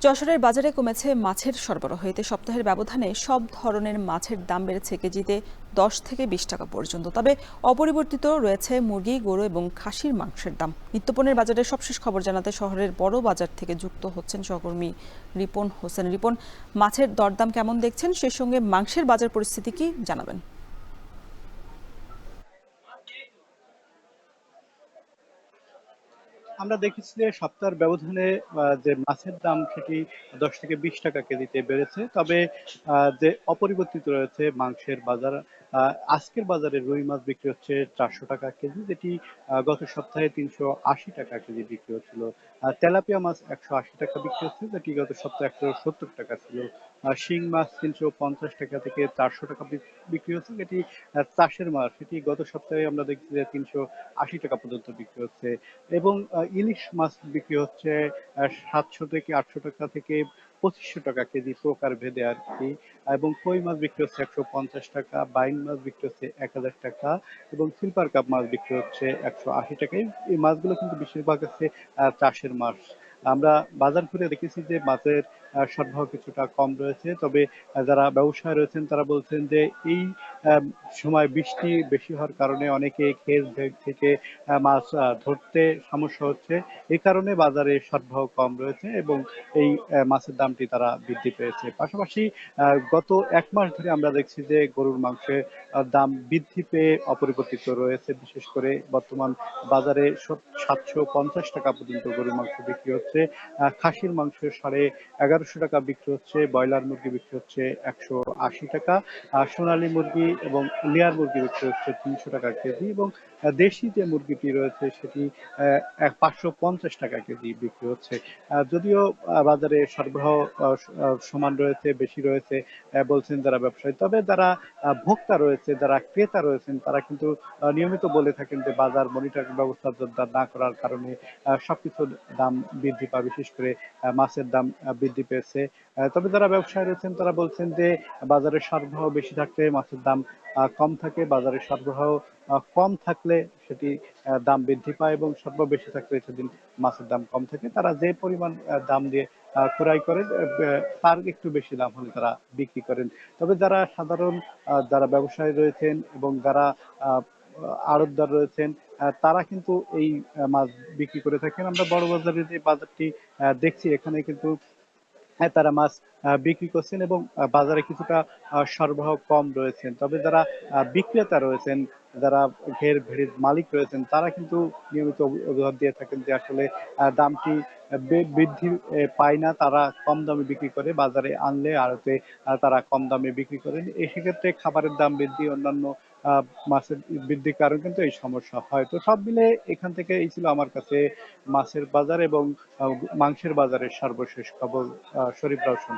যশোরের বাজারে কমেছে মাছের সরবরাহ। এতে সপ্তাহের ব্যবধানে সব ধরনের মাছের দাম বেড়েছে কেজিতে 10 থেকে 20 টাকা পর্যন্ত। তবে অপরিবর্তিত রয়েছে মুরগি, গরু এবং খাসির মাংসের দাম। নিত্যপণ্যের বাজারের সবশেষ খবর জানাতে শহরের বড় বাজার থেকে যুক্ত হচ্ছেন সহকর্মী রিপন হোসেন। রিপন, মাছের দরদাম কেমন দেখছেন, সেই সঙ্গে মাংসের বাজার পরিস্থিতি কি জানাবেন? আমরা দেখেছি যে সপ্তাহের ব্যবধানে যে মাছের দাম সেটি 10 থেকে 20 টাকা কেজিতে বেড়েছে। তবে যে অপরিবর্তিত রয়েছে মাংসের বাজার। আজকের বাজারে রুই মাছ বিক্রি হচ্ছে 400 টাকা কেজি, যেটি গত সপ্তাহে 380 টাকা কেজি বিক্রি হচ্ছিল। তেলাপিয়া মাছ 180 টাকা বিক্রি হচ্ছে, যেটি গত সপ্তাহে 170 টাকা ছিল। শিং মাছ 350 টাকা থেকে 400 টাকা বিক্রি হচ্ছে, যেটি চাষের মাছ, সেটি গত সপ্তাহে আমরা দেখছি যে 380 টাকা পর্যন্ত বিক্রি হচ্ছে। এবং ইলিশ মাছ বিক্রি হচ্ছে 700 থেকে 800 টাকা থেকে 2500 টাকা কেজি প্রকার ভেদে আর কি। এবং কই মাছ বিক্রি হচ্ছে 150 টাকা, বাইন মাছ বিক্রি হচ্ছে 1000 টাকা, এবং সিলভার কাপ মাছ বিক্রি হচ্ছে 180 টাকায়। এই মাছগুলো কিন্তু বেশিরভাগ আছে চাষের মাছ। আমরা বাজার ঘুরে দেখেছি যে মাছের সরবরাহ কিছুটা কম রয়েছে। তবে যারা ব্যবসায়ী রয়েছেন তারা বলছেন যে এই আহ, সময় বৃষ্টি বেশি হওয়ার কারণে অনেকে ক্ষেত থেকে মাছ ধরতে সমস্যা হচ্ছে। এই কারণে বাজারে সরবরাহ কম রয়েছে এবং এই মাছের দামটি তারা বৃদ্ধি পেয়েছে। পাশাপাশি গত 1 মাস ধরে আমরা দেখছি যে গরুর মাংসের দাম বৃদ্ধি পেয়ে অপরিবর্তিত রয়েছে। বিশেষ করে বর্তমান বাজারে 750 টাকা পর্যন্ত গরুর মাংস বিক্রি হচ্ছে। খাসির মাংস 1150 টাকা বিক্রি হচ্ছে, ব্রয়লার মুরগি বিক্রি হচ্ছে 180 টাকা, আর সোনালী মুরগি এবং লেয়ার মুরগি বিক্রি হচ্ছে 300 টাকা কেজি, এবং দেশি যে মুরগিটি রয়েছে সেটি 550 টাকা কেজি বিক্রি হচ্ছে। যদিও বাজারে সরবরাহ সমান রয়েছে, বেশি রয়েছে বলছেন যারা ব্যবসায়ী। তবে যারা ভোক্তা রয়েছে, যারা ক্রেতা রয়েছেন, তারা কিন্তু নিয়মিত বলে থাকেন যে বাজার মনিটরিং ব্যবস্থা জোরদার না করার কারণে সবকিছুর দাম বৃদ্ধি পায়, বিশেষ করে মাছের দাম বৃদ্ধি পেয়েছে। তবে যারা ব্যবসায়ী রয়েছেন তারা বলছেন যে বাজারে সরবরাহ বেশি থাকলে মাছের দাম কম থাকে, বাজারে সরবরাহ কম থাকলে সেটি দাম বৃদ্ধি পায়, এবং সরবরাহ বেশি থাকলে সেদিন মাছের দাম কম থাকে। তারা যে পরিমাণ দাম দিয়ে ক্রয় করেন তার একটু বেশি দাম হলে তারা বিক্রি করেন। তবে যারা সাধারণ যারা ব্যবসায়ী রয়েছেন এবং যারা আড়তদার রয়েছেন তারা কিন্তু এই মাছ বিক্রি করে থাকেন। আমরা বড় বাজারে যে বাজারটি দেখছি এখানে কিন্তু তারা মাছ বিক্রি করছেন, এবং বাজারে কিছুটা সরবরাহ কম রয়েছেন। তবে যারা বিক্রেতা রয়েছেন, যারা ভেড়ির মালিক রয়েছেন, তারা কিন্তু নিয়মিত অজুহাত দিয়ে থাকেন যে আসলে দামটি বৃদ্ধি পায় না, তারা কম দামে বিক্রি করে, বাজারে আনলে আড়তে তারা কম দামে বিক্রি করেন। এই সেক্ষেত্রে খাবারের দাম বৃদ্ধি, অন্যান্য আহ মাছের বৃদ্ধির কারণে কিন্তু এই সমস্যা হয়। তো সব মিলে এখান থেকে এই ছিল আমার কাছে মাছের বাজার এবং মাংসের বাজারের সর্বশেষ খবর। শরীফ রওশন।